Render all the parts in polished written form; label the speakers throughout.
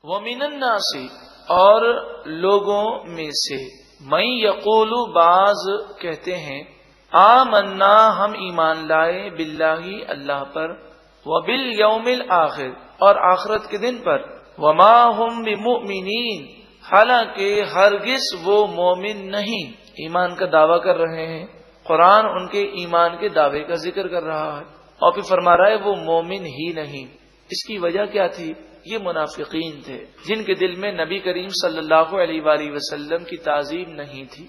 Speaker 1: وَمِنَ النَّاسِ اور لوگوں میں سے من یقول بعض کہتے ہیں آمنا ہم ایمان لائے باللہ اللہ پر وبالیوم الآخر اور آخرت کے دن پر وما ہم بمؤمنین حالانکہ ہرگز وہ مومن نہیں. ایمان کا دعویٰ کر رہے ہیں، قرآن ان کے ایمان کے دعوے کا ذکر کر رہا ہے اور پھر فرما رہا ہے وہ مومن ہی نہیں. اس کی وجہ کیا تھی؟ یہ منافقین تھے جن کے دل میں نبی کریم صلی اللہ علیہ وآلہ وسلم کی تعظیم نہیں تھی.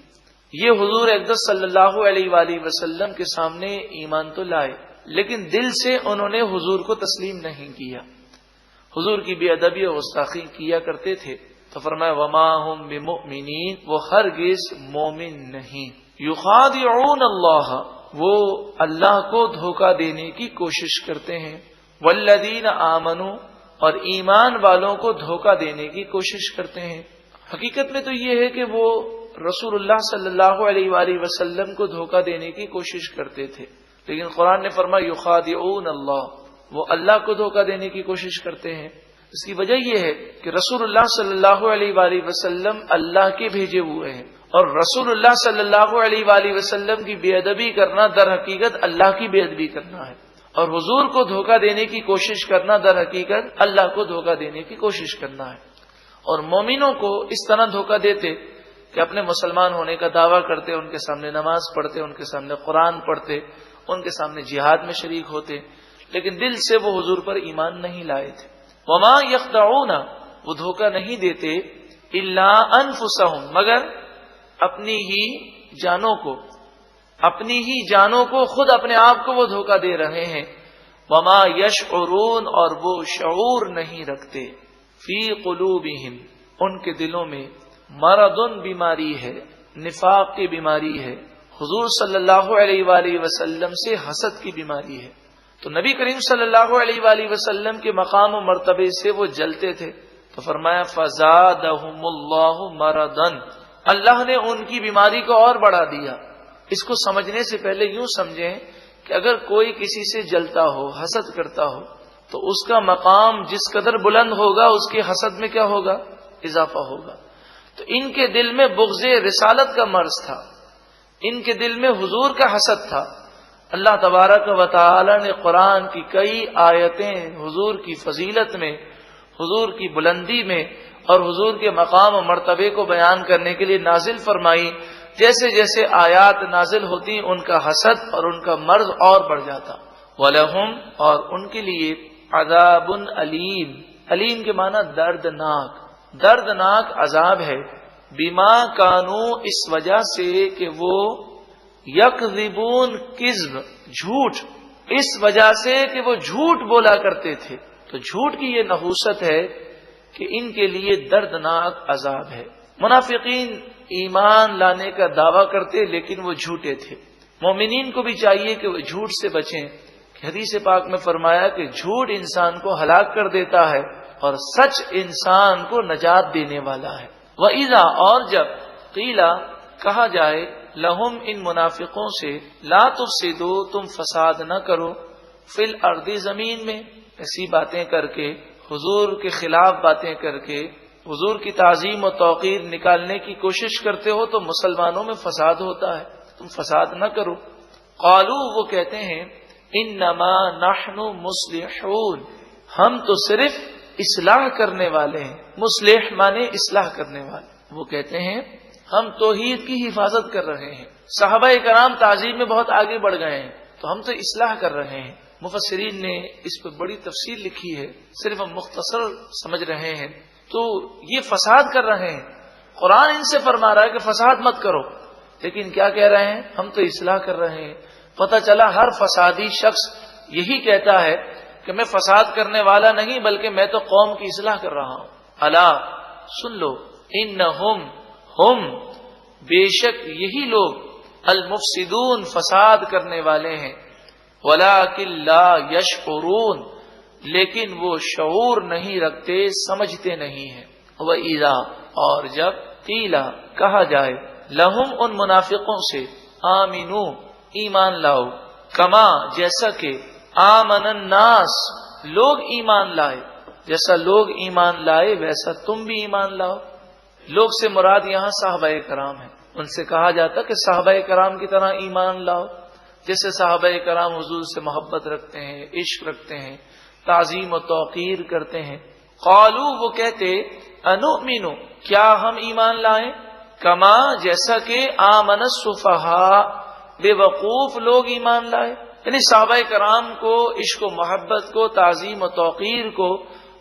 Speaker 1: یہ حضور اقدس صلی اللہ علیہ وآلہ وسلم کے سامنے ایمان تو لائے لیکن دل سے انہوں نے حضور کو تسلیم نہیں کیا، حضور کی بے ادبی اور گستاخی کیا کرتے تھے. تو فرمایا وما ہم بمؤمنین، وہ ہرگز مومن نہیں. یخادعون اللہ، وہ اللہ کو دھوکہ دینے کی کوشش کرتے ہیں. والذین آمنوا، اور ایمان والوں کو دھوکہ دینے کی کوشش کرتے ہیں. حقیقت میں تو یہ ہے کہ وہ رسول اللہ صلی اللہ علیہ وآلہ وسلم کو دھوکہ دینے کی کوشش کرتے تھے، لیکن قرآن نے فرمایا یخادعون اللہ، وہ اللہ کو دھوکہ دینے کی کوشش کرتے ہیں. اس کی وجہ یہ ہے کہ رسول اللہ صلی اللہ علیہ وآلہ وسلم اللہ کے بھیجے ہوئے ہیں، اور رسول اللہ صلی اللہ علیہ وآلہ وسلم کی بے ادبی کرنا در حقیقت اللہ کی بے ادبی کرنا ہے، اور حضور کو دھوکہ دینے کی کوشش کرنا در حقیقت اللہ کو دھوکہ دینے کی کوشش کرنا ہے. اور مومنوں کو اس طرح دھوکہ دیتے کہ اپنے مسلمان ہونے کا دعویٰ کرتے، ان کے سامنے نماز پڑھتے، ان کے سامنے قرآن پڑھتے، ان کے سامنے جہاد میں شریک ہوتے، لیکن دل سے وہ حضور پر ایمان نہیں لائے تھے. وما یخدعون، وہ دھوکہ نہیں دیتے الا انفسہم، مگر اپنی ہی جانوں کو خود اپنے آپ کو وہ دھوکہ دے رہے ہیں. وما یشعرون، اور وہ شعور نہیں رکھتے. فی قلوبہم، ان کے دلوں میں مرض، بیماری ہے، نفاق کی بیماری ہے، حضور صلی اللہ علیہ وآلہ وسلم سے حسد کی بیماری ہے. تو نبی کریم صلی اللہ علیہ وآلہ وسلم کے مقام و مرتبے سے وہ جلتے تھے. تو فرمایا فزادہم اللہ مرضا، اللہ نے ان کی بیماری کو اور بڑھا دیا. اس کو سمجھنے سے پہلے یوں سمجھیں کہ اگر کوئی کسی سے جلتا ہو، حسد کرتا ہو، تو اس کا مقام جس قدر بلند ہوگا اس کے حسد میں کیا ہوگا؟ اضافہ ہوگا. تو ان کے دل میں بغض رسالت کا مرض تھا، ان کے دل میں حضور کا حسد تھا. اللہ تبارک و تعالی نے قرآن کی کئی آیتیں حضور کی فضیلت میں، حضور کی بلندی میں اور حضور کے مقام و مرتبے کو بیان کرنے کے لیے نازل فرمائی. جیسے جیسے آیات نازل ہوتی ان کا حسد اور ان کا مرض اور بڑھ جاتا. وَلَهُمْ، اور ان کے لیے عذاب علیم، علیم کے معنی دردناک عذاب ہے. بما کانوا، اس وجہ سے کہ وہ یکذبون، کذب، جھوٹ، اس وجہ سے کہ وہ جھوٹ بولا کرتے تھے. تو جھوٹ کی یہ نحوست ہے کہ ان کے لیے دردناک عذاب ہے. منافقین ایمان لانے کا دعویٰ کرتے لیکن وہ جھوٹے تھے. مومنین کو بھی چاہیے کہ وہ جھوٹ سے بچیں. حدیث پاک میں فرمایا کہ جھوٹ انسان کو ہلاک کر دیتا ہے اور سچ انسان کو نجات دینے والا ہے. وَإِذَا، اور جب قیلا، کہا جائے، لہم، ان منافقوں سے، لا تفسدوا، تم فساد نہ کرو، فی الارض، زمین میں، ایسی باتیں کر کے، حضور کے خلاف باتیں کر کے، حضور کی تعظیم و توقیر نکالنے کی کوشش کرتے ہو تو مسلمانوں میں فساد ہوتا ہے، تم فساد نہ کرو. قالو، وہ کہتے ہیں، انما نحن مصلحون، ہم تو صرف اصلاح کرنے والے ہیں. مصلح مانے اصلاح کرنے والے. وہ کہتے ہیں ہم توحید کی حفاظت کر رہے ہیں. صحابہ کرام تعظیم میں بہت آگے بڑھ گئے ہیں تو ہم تو اصلاح کر رہے ہیں. مفسرین نے اس پہ بڑی تفسیر لکھی ہے، صرف ہم مختصر سمجھ رہے ہیں. تو یہ فساد کر رہے ہیں. قرآن ان سے فرما رہا ہے کہ فساد مت کرو، لیکن کیا کہہ رہے ہیں؟ ہم تو اصلاح کر رہے ہیں. پتہ چلا ہر فسادی شخص یہی کہتا ہے کہ میں فساد کرنے والا نہیں بلکہ میں تو قوم کی اصلاح کر رہا ہوں. الا، سن لو، انہم، ہم، بے شک یہی لوگ، المفسدون، فساد کرنے والے ہیں. ولکن لا یشعرون، لیکن وہ شعور نہیں رکھتے، سمجھتے نہیں ہیں. وَإِذَا، اور جب قیلا، کہا جائے، لہم، ان منافقوں سے، آمنو، ایمان لاؤ، کما، جیسا کہ آمن الناس، لوگ ایمان لائے. جیسا لوگ ایمان لائے ویسا تم بھی ایمان لاؤ۔ لوگ سے مراد یہاں صحابہ کرام ہیں، ان سے کہا جاتا کہ صحابہ کرام کی طرح ایمان لاؤ، جیسے صحابہ کرام حضور سے محبت رکھتے ہیں، عشق رکھتے ہیں، تعظیم و توقیر کرتے ہیں۔ قالو وہ کہتے انؤمن کیا ہم ایمان لائیں، کما جیسا کہ آمن السفہاء بے وقوف لوگ ایمان لائے، یعنی صحابہ کرام کو عشق و محبت کو تعظیم و توقیر کو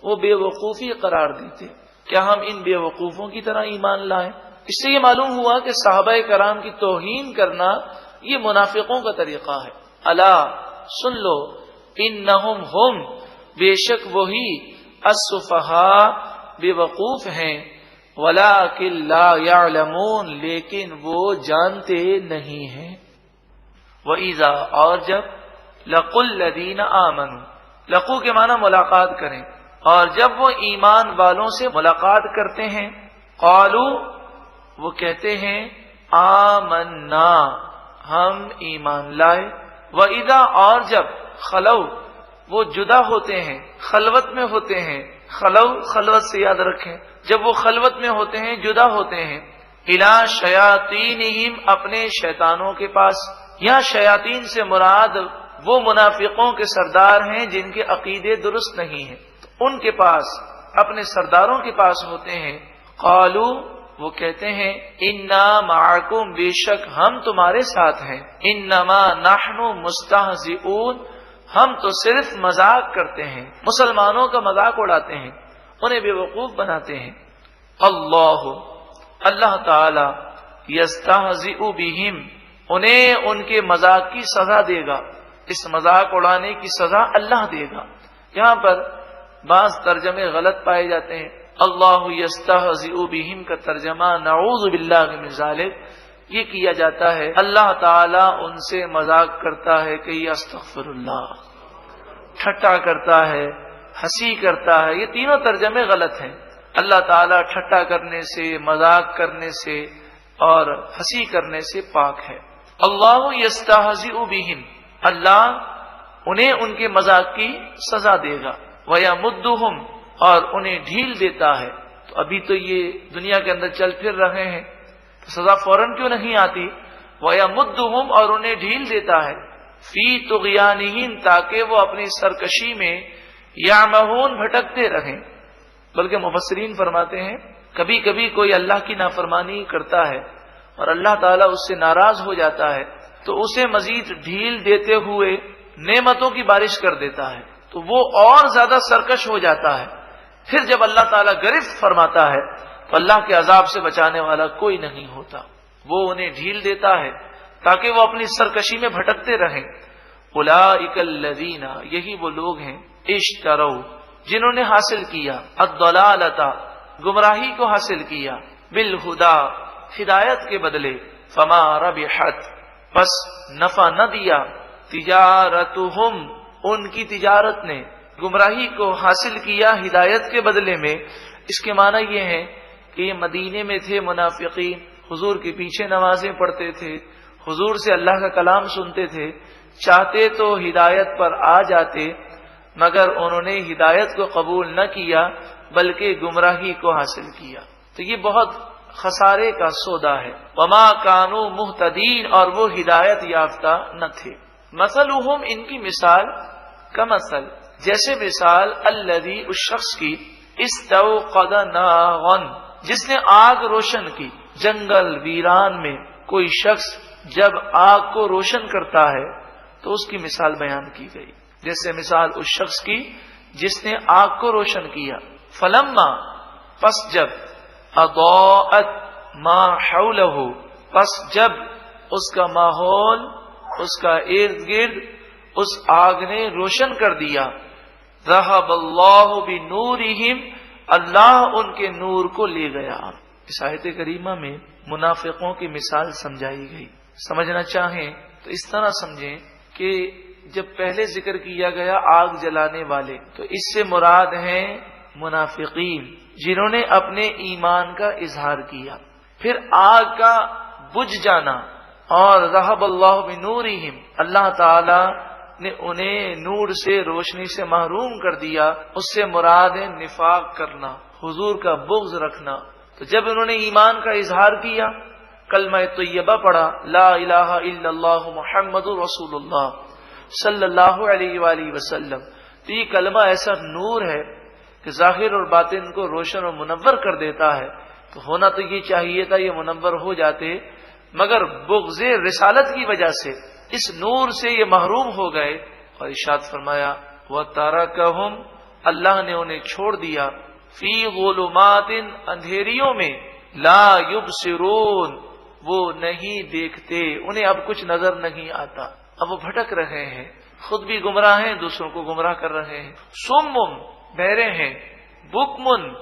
Speaker 1: وہ بے وقوفی قرار دیتے، کیا ہم ان بے وقوفوں کی طرح ایمان لائیں؟ اس سے یہ معلوم ہوا کہ صحابہ کرام کی توہین کرنا یہ منافقوں کا طریقہ ہے۔ الا سن لو انہم ہم بے شک وہی السفہاء بے وقوف ہیں، ولکن لا یعلمون لیکن وہ جانتے نہیں ہیں۔ وَإِذَا اور جب لَقُوا الَّذِينَ آمَنُوا لقو کے معنی ملاقات کریں، اور جب وہ ایمان والوں سے ملاقات کرتے ہیں قالوا وہ کہتے ہیں آمنا ہم ایمان لائے، وَإِذَا اور جب خلو وہ جدا ہوتے ہیں، خلوت میں ہوتے ہیں، خلو خلوت سے یاد رکھیں، جب وہ خلوت میں ہوتے ہیں جدا ہوتے ہیں، الی شیاطینہم اپنے شیطانوں کے پاس، یہاں شیاطین سے مراد وہ منافقوں کے سردار ہیں جن کے عقیدے درست نہیں ہیں، ان کے پاس اپنے سرداروں کے پاس ہوتے ہیں، قالو وہ کہتے ہیں انا معکم بے شک ہم تمہارے ساتھ ہیں، انما نحن مستہزئون ہم تو صرف مذاق کرتے ہیں، مسلمانوں کا مذاق اڑاتے ہیں، انہیں بے وقوف بناتے ہیں۔ اللہ تعالی یستہزئ بہم انہیں ان کے مذاق کی سزا دے گا، اس مذاق اڑانے کی سزا اللہ دے گا۔ یہاں پر بعض ترجمے غلط پائے جاتے ہیں، اللہ یستہزئ بہم کا ترجمہ نعوذ باللہ من ذالک یہ کیا جاتا ہے اللہ تعالیٰ ان سے مذاق کرتا ہے کہ استغفر اللہ، ٹھٹا کرتا ہے، ہنسی کرتا ہے، یہ تینوں ترجمے غلط ہیں۔ اللہ تعالیٰ ٹھٹا کرنے سے، مذاق کرنے سے اور ہنسی کرنے سے پاک ہے۔ اللہ یستہزئ بہم اللہ انہیں ان کے مذاق کی سزا دے گا، وَيَمُدُّهُمْ اور انہیں ڈھیل دیتا ہے۔ تو ابھی تو یہ دنیا کے اندر چل پھر رہے ہیں تو سزا فوراً کیوں نہیں آتی؟ وَيَمُدُّهُمْ اور انہیں ڈھیل دیتا ہے، فی طغیانہم تاکہ وہ اپنی سرکشی میں یعمہون بھٹکتے رہیں۔ بلکہ مفسرین فرماتے ہیں کبھی کبھی کوئی اللہ کی نافرمانی کرتا ہے اور اللہ تعالیٰ اس سے ناراض ہو جاتا ہے تو اسے مزید ڈھیل دیتے ہوئے نعمتوں کی بارش کر دیتا ہے تو وہ اور زیادہ سرکش ہو جاتا ہے۔ پھر جب اللہ تعالیٰ گرفت فرماتا ہے تو اللہ کے عذاب سے بچانے والا کوئی نہیں ہوتا، وہ انہیں ڈھیل دیتا ہے تاکہ وہ اپنی سرکشی میں بھٹکتے رہیں۔ اولئک الذین یہی وہ لوگ ہیں اشتروا جنہوں نے حاصل کیا الضلالۃ گمراہی کو حاصل کیا بالہدی ہدایت کے بدلے، فما ربحت بس نفع نہ دیا تجارتہم ان کی تجارت نے، گمراہی کو حاصل کیا ہدایت کے بدلے میں۔ اس کے معنی یہ ہے کہ یہ مدینے میں تھے منافقین، حضور کے پیچھے نمازیں پڑھتے تھے، حضور سے اللہ کا کلام سنتے تھے، چاہتے تو ہدایت پر آ جاتے مگر انہوں نے ہدایت کو قبول نہ کیا بلکہ گمراہی کو حاصل کیا، تو یہ بہت خسارے کا سودا ہے۔ وما کانوا مہتدین اور وہ ہدایت یافتہ نہ تھے۔ مثلہم ان کی مثال کمثل جیسے مثال الذی اس شخص کی استوقد نارا جس نے آگ روشن کی، جنگل ویران میں کوئی شخص جب آگ کو روشن کرتا ہے تو اس کی مثال بیان کی گئی، جیسے مثال اس شخص کی جس نے آگ کو روشن کیا، فلما پس جب اضاءت ما حولہ پس جب اس کا ماحول اس کا ارد گرد اس آگ نے روشن کر دیا، ذہب اللہ بنورہم اللہ ان کے نور کو لے گیا۔ اس آیت کریمہ میں منافقوں کی مثال سمجھائی گئی۔ سمجھنا چاہیں تو اس طرح سمجھیں کہ جب پہلے ذکر کیا گیا آگ جلانے والے تو اس سے مراد ہیں منافقین جنہوں نے اپنے ایمان کا اظہار کیا، پھر آگ کا بجھ جانا اور ذہب اللہ بنورہم اللہ تعالی نے انہیں نور سے، روشنی سے محروم کر دیا۔ اس سے مراد ہے نفاق کرنا، حضور کا بغض رکھنا۔ تو جب انہوں نے ایمان کا اظہار کیا، کلمہ طیبہ پڑھا، لا الہ الا اللہ محمد رسول اللہ صلی اللہ علیہ وآلہ وسلم، تو یہ کلمہ ایسا نور ہے کہ ظاہر اور باطن کو روشن اور منور کر دیتا ہے۔ تو ہونا تو یہ چاہیے تھا یہ منور ہو جاتے، مگر بغض رسالت کی وجہ سے اس نور سے یہ محروم ہو گئے۔ اور ارشاد فرمایا وَتَرَكَهُمْ، اللہ نے انہیں چھوڑ دیا، فی ظلمات، اندھیریوں میں، لا یبصرون، وہ نہیں دیکھتے، انہیں اب کچھ نظر نہیں آتا، اب وہ بھٹک رہے ہیں، خود بھی گمراہ ہیں، دوسروں کو گمراہ کر رہے ہیں۔ سمم، بہرے ہیں، بکمن،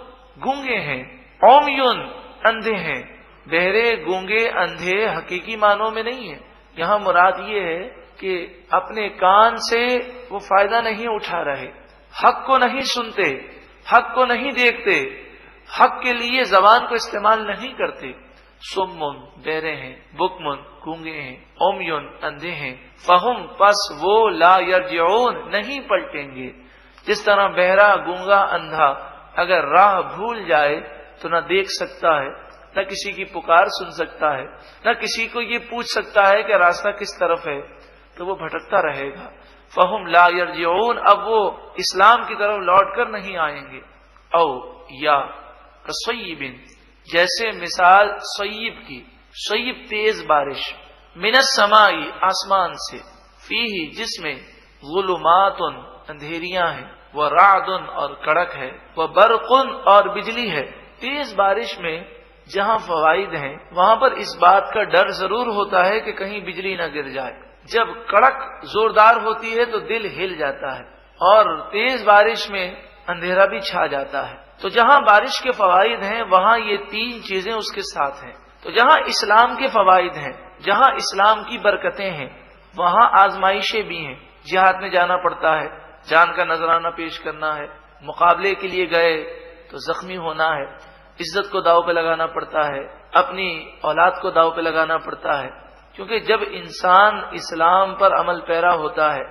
Speaker 1: گونگے ہیں، عمیون، اندھے ہیں۔ بہرے، گونگے، اندھے حقیقی معنوں میں نہیں ہے، یہاں مراد یہ ہے کہ اپنے کان سے وہ فائدہ نہیں اٹھا رہے، حق کو نہیں سنتے، حق کو نہیں دیکھتے، حق کے لیے زبان کو استعمال نہیں کرتے۔ سمن، بہرے ہیں، بکمن، گونگے ہیں، عمیون، اندھے ہیں، فہم، پس وہ، لا یرجعون، نہیں پلٹیں گے۔ جس طرح بہرا، گونگا، اندھا اگر راہ بھول جائے تو نہ دیکھ سکتا ہے، نہ کسی کی پکار سن سکتا ہے، نہ کسی کو یہ پوچھ سکتا ہے کہ راستہ کس طرف ہے، تو وہ بھٹکتا رہے گا۔ فہم لا یرجعون، اب وہ اسلام کی طرف لوٹ کر نہیں آئیں گے۔ او یا کصیب، جیسے مثال صیب کی، صیب تیز بارش، من السماء، آسمان سے، فیہ، جس میں، ظلمات، اندھیریاں ہیں، ورعد، اور کڑک ہے، وبرق، اور بجلی ہے۔ تیز بارش میں جہاں فوائد ہیں وہاں پر اس بات کا ڈر ضرور ہوتا ہے کہ کہیں بجلی نہ گر جائے۔ جب کڑک زوردار ہوتی ہے تو دل ہل جاتا ہے، اور تیز بارش میں اندھیرا بھی چھا جاتا ہے۔ تو جہاں بارش کے فوائد ہیں وہاں یہ تین چیزیں اس کے ساتھ ہیں۔ تو جہاں اسلام کے فوائد ہیں، جہاں اسلام کی برکتیں ہیں، وہاں آزمائشیں بھی ہیں۔ جہاد میں جانا پڑتا ہے، جان کا نذرانہ پیش کرنا ہے، مقابلے کے لیے گئے تو زخمی ہونا ہے، عزت کو داؤ پہ لگانا پڑتا ہے، اپنی اولاد کو داؤ پہ لگانا پڑتا ہے، کیونکہ جب انسان اسلام پر عمل پیرا ہوتا ہے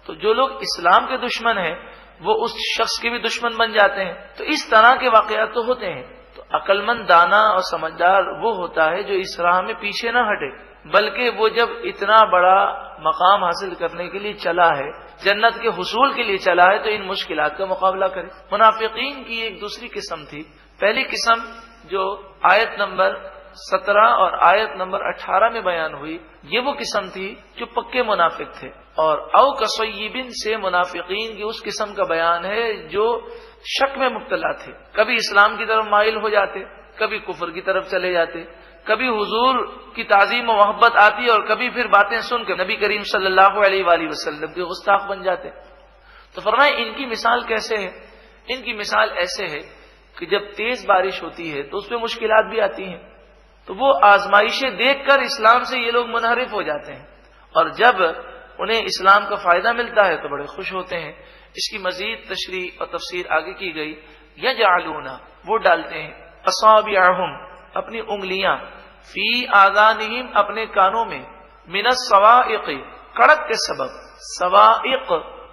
Speaker 1: تو جو لوگ اسلام کے دشمن ہیں وہ اس شخص کے بھی دشمن بن جاتے ہیں۔ تو اس طرح کے واقعات تو ہوتے ہیں۔ تو عقل مند، دانا اور سمجھدار وہ ہوتا ہے جو اس راہ میں پیچھے نہ ہٹے، بلکہ وہ جب اتنا بڑا مقام حاصل کرنے کے لیے چلا ہے، جنت کے حصول کے لیے چلا ہے، تو ان مشکلات کا مقابلہ کرے۔ منافقین کی ایک دوسری قسم تھی۔ پہلی قسم جو آیت نمبر 17 اور آیت نمبر 18 میں بیان ہوئی، یہ وہ قسم تھی جو پکے منافق تھے۔ اور او کصیبن سے منافقین کی اس قسم کا بیان ہے جو شک میں مبتلا تھے، کبھی اسلام کی طرف مائل ہو جاتے، کبھی کفر کی طرف چلے جاتے، کبھی حضور کی تعظیم و محبت آتی اور کبھی پھر باتیں سن کے نبی کریم صلی اللہ علیہ وآلہ وسلم کے گستاخ بن جاتے۔ تو فرمائے ان کی مثال کیسے ہے؟ ان کی مثال ایسے ہے کہ جب تیز بارش ہوتی ہے تو اس میں مشکلات بھی آتی ہیں، تو وہ آزمائشیں دیکھ کر اسلام سے یہ لوگ منحرف ہو جاتے ہیں، اور جب انہیں اسلام کا فائدہ ملتا ہے تو بڑے خوش ہوتے ہیں۔ اس کی مزید تشریح اور تفسیر آگے کی گئی۔ یجعلون، وہ ڈالتے ہیں، اصابعہم، اپنی انگلیاں، فی آذانہم، اپنے کانوں میں، من الصواعق، کڑک کے سبب۔ صواعق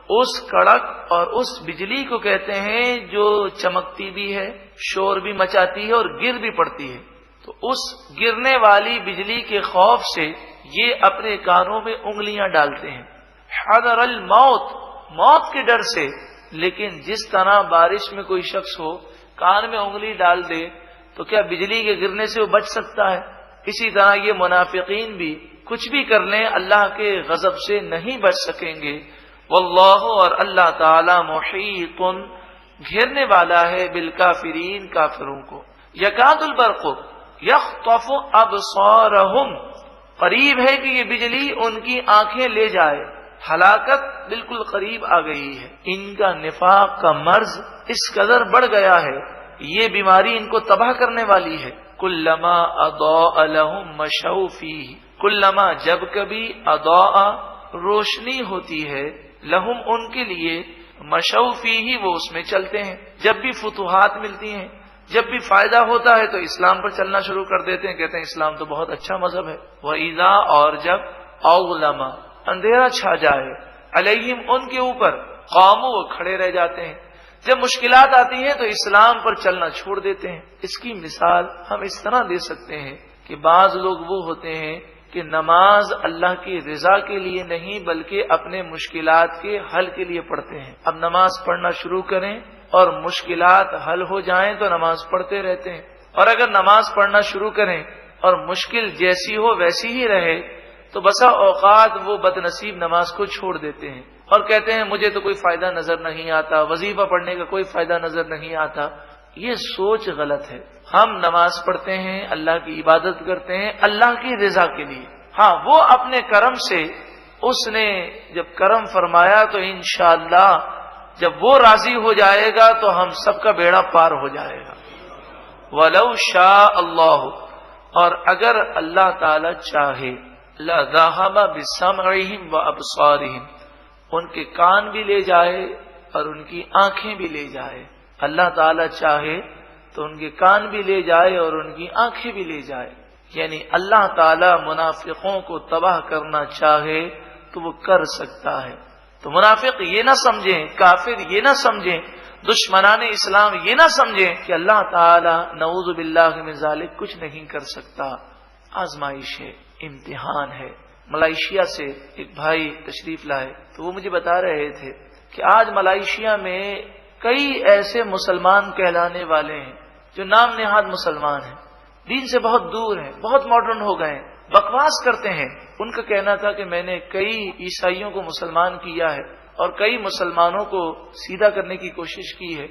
Speaker 1: اس کڑک اور اس بجلی کو کہتے ہیں جو چمکتی بھی ہے، شور بھی مچاتی ہے اور گر بھی پڑتی ہے۔ تو اس گرنے والی بجلی کے خوف سے یہ اپنے کانوں میں انگلیاں ڈالتے ہیں، حذر الموت، موت کے ڈر سے۔ لیکن جس طرح بارش میں کوئی شخص ہو کان میں انگلی ڈال دے تو کیا بجلی کے گرنے سے وہ بچ سکتا ہے؟ اسی طرح یہ منافقین بھی کچھ بھی کر لیں اللہ کے غضب سے نہیں بچ سکیں گے۔ واللہ، اور اللہ تعالی، محیط، گھیرنے والا ہے، بالکافرین، کافروں کو۔ یکاد البرق یخطف ابصارہم، قریب ہے کہ یہ بجلی ان کی آنکھیں لے جائے، ہلاکت بالکل قریب آ گئی ہے۔ ان کا نفاق کا مرض اس قدر بڑھ گیا ہے، یہ بیماری ان کو تباہ کرنے والی ہے۔ کلما اضاء لهم مشوا فیہ، کلما، جب کبھی، اضاء، روشنی ہوتی ہے، لہم، ان کے لیے، مشوا فیہ، وہ اس میں چلتے ہیں۔ جب بھی فتوحات ملتی ہیں، جب بھی فائدہ ہوتا ہے تو اسلام پر چلنا شروع کر دیتے ہیں، کہتے ہیں اسلام تو بہت اچھا مذہب ہے۔ وَإِذَا، اور جب، أَظْلَمَ، اندھیرا چھا جائے، علیہم ان کے اوپر قاموا وہ کھڑے رہ جاتے ہیں، جب مشکلات آتی ہیں تو اسلام پر چلنا چھوڑ دیتے ہیں۔ اس کی مثال ہم اس طرح دے سکتے ہیں کہ بعض لوگ وہ ہوتے ہیں کہ نماز اللہ کی رضا کے لیے نہیں بلکہ اپنے مشکلات کے حل کے لیے پڑھتے ہیں۔ اب نماز پڑھنا شروع کریں اور مشکلات حل ہو جائیں تو نماز پڑھتے رہتے ہیں، اور اگر نماز پڑھنا شروع کریں اور مشکل جیسی ہو ویسی ہی رہے تو بسا اوقات وہ بد نصیب نماز کو چھوڑ دیتے ہیں اور کہتے ہیں مجھے تو کوئی فائدہ نظر نہیں آتا، وظیفہ پڑھنے کا کوئی فائدہ نظر نہیں آتا۔ یہ سوچ غلط ہے۔ ہم نماز پڑھتے ہیں، اللہ کی عبادت کرتے ہیں اللہ کی رضا کے لیے۔ ہاں، وہ اپنے کرم سے اس نے جب کرم فرمایا تو انشاءاللہ جب وہ راضی ہو جائے گا تو ہم سب کا بیڑا پار ہو جائے گا۔ وَلَوْ شَاءَ اللَّهُ، اور اگر اللہ تعالی چاہے، لَذَهَبَ بِسَمْعِهِمْ وَأَبْصَارِهِمْ، ان کے کان بھی لے جائے اور ان کی آنکھیں بھی لے جائے۔ اللہ تعالی چاہے تو ان کے کان بھی لے جائے اور ان کی آنکھیں بھی لے جائے، یعنی اللہ تعالی منافقوں کو تباہ کرنا چاہے تو وہ کر سکتا ہے۔ تو منافق یہ نہ سمجھیں، کافر یہ نہ سمجھیں، دشمنان اسلام یہ نہ سمجھیں کہ اللہ تعالی نعوذ باللہ من ذالک کچھ نہیں کر سکتا۔ آزمائش ہے، امتحان ہے۔ ملائیشیا سے ایک بھائی تشریف لائے تو وہ مجھے بتا رہے تھے کہ آج ملائیشیا میں کئی ایسے مسلمان کہلانے والے ہیں جو نام نہاد مسلمان ہیں، دین سے بہت دور ہیں، بہت ماڈرن ہو گئے ہیں، بکواس کرتے ہیں۔ ان کا کہنا تھا کہ میں نے کئی عیسائیوں کو مسلمان کیا ہے اور کئی مسلمانوں کو سیدھا کرنے کی کوشش کی ہے۔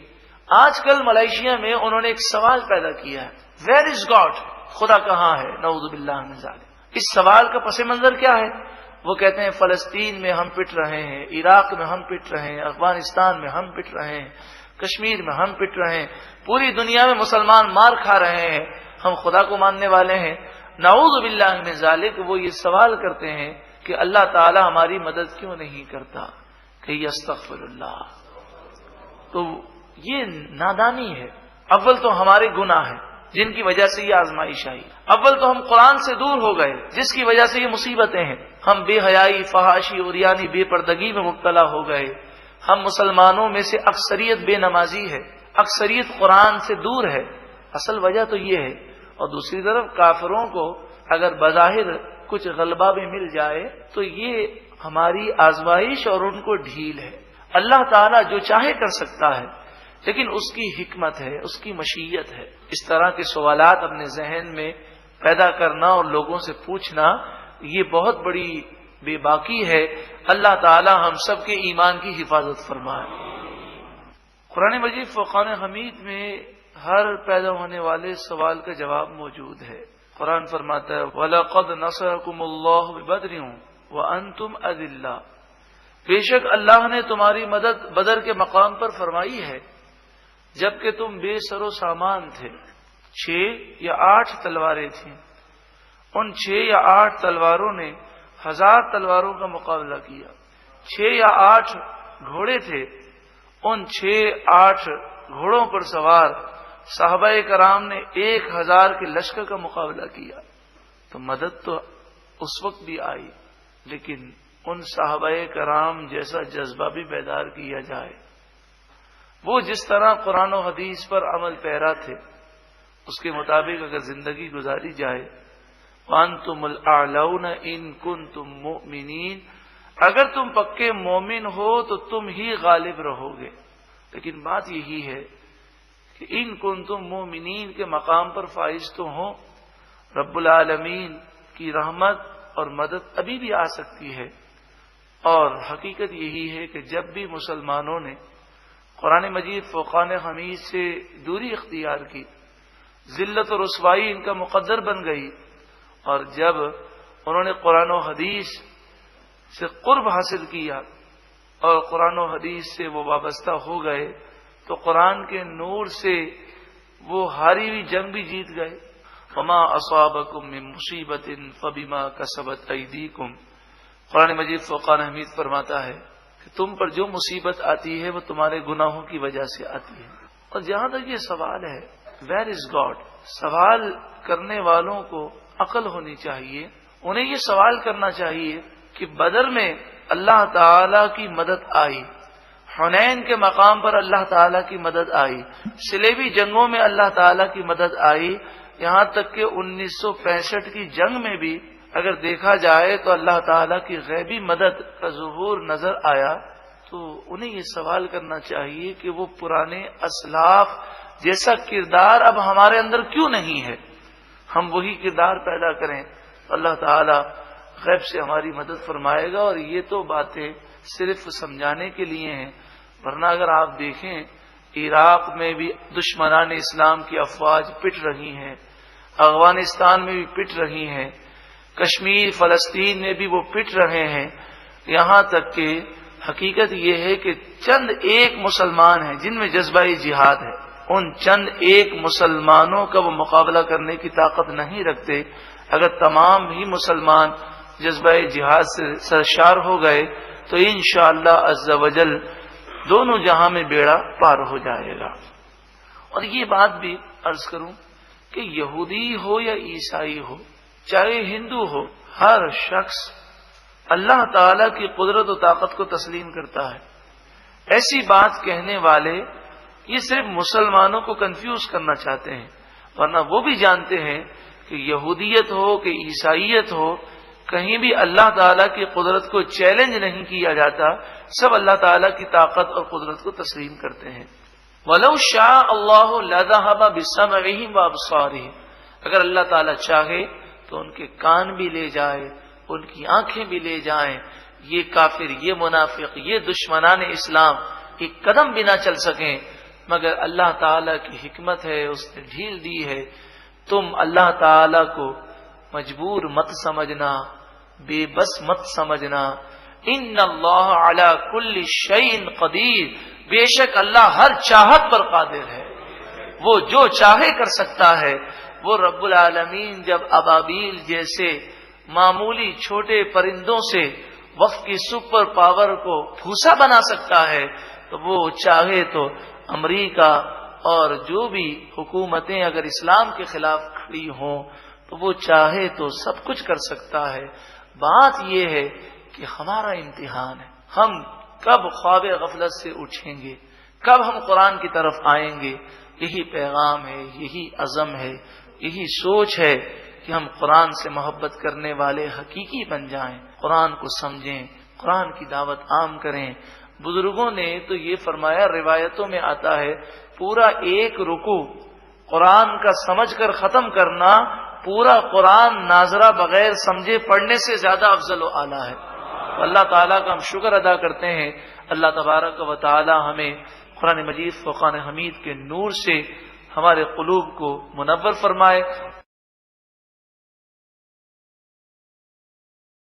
Speaker 1: آج کل ملائیشیا میں انہوں نے ایک سوال پیدا کیا ہے، ویئر از گاڈ، خدا کہاں ہے؟ نعوذ باللہ من ذالک۔ اس سوال کا پس منظر کیا ہے؟ وہ کہتے ہیں فلسطین میں ہم پٹ رہے ہیں، عراق میں ہم پٹ رہے ہیں، افغانستان میں ہم پٹ رہے ہیں، کشمیر میں ہم پٹ رہے ہیں، پوری دنیا میں مسلمان مار کھا رہے ہیں، ہم خدا کو ماننے والے ہیں۔ نعوذ باللہ من ذالک۔ وہ یہ سوال کرتے ہیں کہ اللہ تعالی ہماری مدد کیوں نہیں کرتا، کہ استغفر اللہ۔ تو یہ نادانی ہے۔ اول تو ہمارے گناہ ہیں جن کی وجہ سے یہ آزمائش آئی، اول تو ہم قرآن سے دور ہو گئے جس کی وجہ سے یہ مصیبتیں ہیں، ہم بے حیائی، فحاشی، عریانی، بے پردگی میں مبتلا ہو گئے، ہم مسلمانوں میں سے اکثریت بے نمازی ہے، اکثریت قرآن سے دور ہے، اصل وجہ تو یہ ہے۔ اور دوسری طرف کافروں کو اگر بظاہر کچھ غلبہ بھی مل جائے تو یہ ہماری آزمائش اور ان کو ڈھیل ہے۔ اللہ تعالیٰ جو چاہے کر سکتا ہے، لیکن اس کی حکمت ہے، اس کی مشیت ہے۔ اس طرح کے سوالات اپنے ذہن میں پیدا کرنا اور لوگوں سے پوچھنا یہ بہت بڑی بے باکی ہے۔ اللہ تعالی ہم سب کے ایمان کی حفاظت فرمائے۔ قرآن مجید فرقان حمید میں ہر پیدا ہونے والے سوال کا جواب موجود ہے۔ قرآن فرماتا ہے وَلَقَدْ نَصَرَكُمُ اللَّهُ بِبَدْرٍ وَأَنْتُمْ أَذِلَّةٌ، بے شک اللہ نے تمہاری مدد بدر کے مقام پر فرمائی ہے جبکہ تم بے سر و سامان تھے۔ 6 یا 8 تلواریں تھیں، ان 6 یا 8 تلواروں نے 1000 تلواروں کا مقابلہ کیا۔ 6 یا 8 گھوڑے تھے، ان 6-8 گھوڑوں پر سوار صحابہ کرام نے 1000 کے لشکر کا مقابلہ کیا۔ تو مدد تو اس وقت بھی آئی، لیکن ان صحابہ کرام جیسا جذبہ بھی بیدار کیا جائے۔ وہ جس طرح قرآن و حدیث پر عمل پیرا تھے اس کے مطابق اگر زندگی گزاری جائے، وَأَنْتُمُ الْأَعْلَوْنَ إِن كُنتُم مُؤْمِنِينَ، اگر تم پکے مومن ہو تو تم ہی غالب رہو گے۔ لیکن بات یہی ہے کہ ان کنتم مومنین کے مقام پر فائز تو ہوں، رب العالمین کی رحمت اور مدد ابھی بھی آ سکتی ہے۔ اور حقیقت یہی ہے کہ جب بھی مسلمانوں نے قرآن مجید فرقان حمید سے دوری اختیار کی، ذلت و رسوائی ان کا مقدر بن گئی، اور جب انہوں نے قرآن و حدیث سے قرب حاصل کیا اور قرآن و حدیث سے وہ وابستہ ہو گئے تو قرآن کے نور سے وہ ہاری ہوئی جنگ بھی جیت گئے۔ وما اصابکم من مصیبت فبما کسبت ایدیکم، قرآن مجید فرقان حمید فرماتا ہے کہ تم پر جو مصیبت آتی ہے وہ تمہارے گناہوں کی وجہ سے آتی ہے۔ اور جہاں تک یہ سوال ہے ویئر از گاڈ، سوال کرنے والوں کو عقل ہونی چاہیے، انہیں یہ سوال کرنا چاہیے کہ بدر میں اللہ تعالی کی مدد آئی، حنین کے مقام پر اللہ تعالی کی مدد آئی، صلیبی جنگوں میں اللہ تعالی کی مدد آئی، یہاں تک کہ 1965 کی جنگ میں بھی اگر دیکھا جائے تو اللہ تعالی کی غیبی مدد کا ظہور نظر آیا۔ تو انہیں یہ سوال کرنا چاہیے کہ وہ پرانے اسلاف جیسا کردار اب ہمارے اندر کیوں نہیں ہے، ہم وہی کردار پیدا کریں تو اللہ تعالی غیب سے ہماری مدد فرمائے گا۔ اور یہ تو باتیں صرف سمجھانے کے لیے ہیں، ورنہ اگر آپ دیکھیں عراق میں بھی دشمنان اسلام کی افواج پٹ رہی ہیں، افغانستان میں بھی پٹ رہی ہیں، کشمیر فلسطین میں بھی وہ پٹ رہے ہیں، یہاں تک کہ حقیقت یہ ہے کہ چند ایک مسلمان ہیں جن میں جذبہ جہاد ہے، ان چند ایک مسلمانوں کا وہ مقابلہ کرنے کی طاقت نہیں رکھتے۔ اگر تمام ہی مسلمان جذبہ جہاد سے سرشار ہو گئے تو انشاءاللہ عز وجل دونوں جہاں میں بیڑا پار ہو جائے گا۔ اور یہ بات بھی عرض کروں کہ یہودی ہو یا عیسائی ہو، چاہے ہندو ہو، ہر شخص اللہ تعالی کی قدرت و طاقت کو تسلیم کرتا ہے۔ ایسی بات کہنے والے یہ صرف مسلمانوں کو کنفیوز کرنا چاہتے ہیں، ورنہ وہ بھی جانتے ہیں کہ یہودیت ہو کہ عیسائیت ہو، کہیں بھی اللہ تعالیٰ کی قدرت کو چیلنج نہیں کیا جاتا، سب اللہ تعالیٰ کی طاقت اور قدرت کو تسلیم کرتے ہیں۔ وَلَوْ شَاءَ اللَّهُ لَذَهَبَ بِسَمْعِهِمْ وَأَبْصَارِهِمْ، اگر اللہ تعالیٰ چاہے تو ان کے کان بھی لے جائے، ان کی آنکھیں بھی لے جائیں، یہ کافر، یہ منافق، یہ دشمنان اسلام ایک قدم بھی نہ چل سکیں، مگر اللہ تعالیٰ کی حکمت ہے، اس نے ڈھیل دی ہے۔ تم اللہ تعالیٰ کو مجبور مت سمجھنا، بے بس مت سمجھنا۔ ان اللہ علی کل شیء قدیر، بے شک اللہ ہر چاہت پر قادر ہے، وہ جو چاہے کر سکتا ہے۔ وہ رب العالمین جب ابابیل جیسے معمولی چھوٹے پرندوں سے وقت کی سپر پاور کو پھوسا بنا سکتا ہے تو وہ چاہے تو امریکہ اور جو بھی حکومتیں اگر اسلام کے خلاف کھڑی ہوں تو وہ چاہے تو سب کچھ کر سکتا ہے۔ بات یہ ہے کہ ہمارا امتحان ہے، ہم کب خواب غفلت سے اٹھیں گے، کب ہم قرآن کی طرف آئیں گے۔ یہی پیغام ہے، یہی عزم ہے، یہی سوچ ہے کہ ہم قرآن سے محبت کرنے والے حقیقی بن جائیں، قرآن کو سمجھیں، قرآن کی دعوت عام کریں۔ بزرگوں نے تو یہ فرمایا، روایتوں میں آتا ہے پورا ایک رکوع قرآن کا سمجھ کر ختم کرنا پورا قرآن ناظرہ بغیر سمجھے پڑھنے سے زیادہ افضل و اعلیٰ ہے۔ تو اللہ تعالیٰ کا ہم شکر ادا کرتے ہیں، اللہ تبارک و تعالی ہمیں قرآن مجید فرقان حمید کے نور سے ہمارے قلوب کو منور فرمائے۔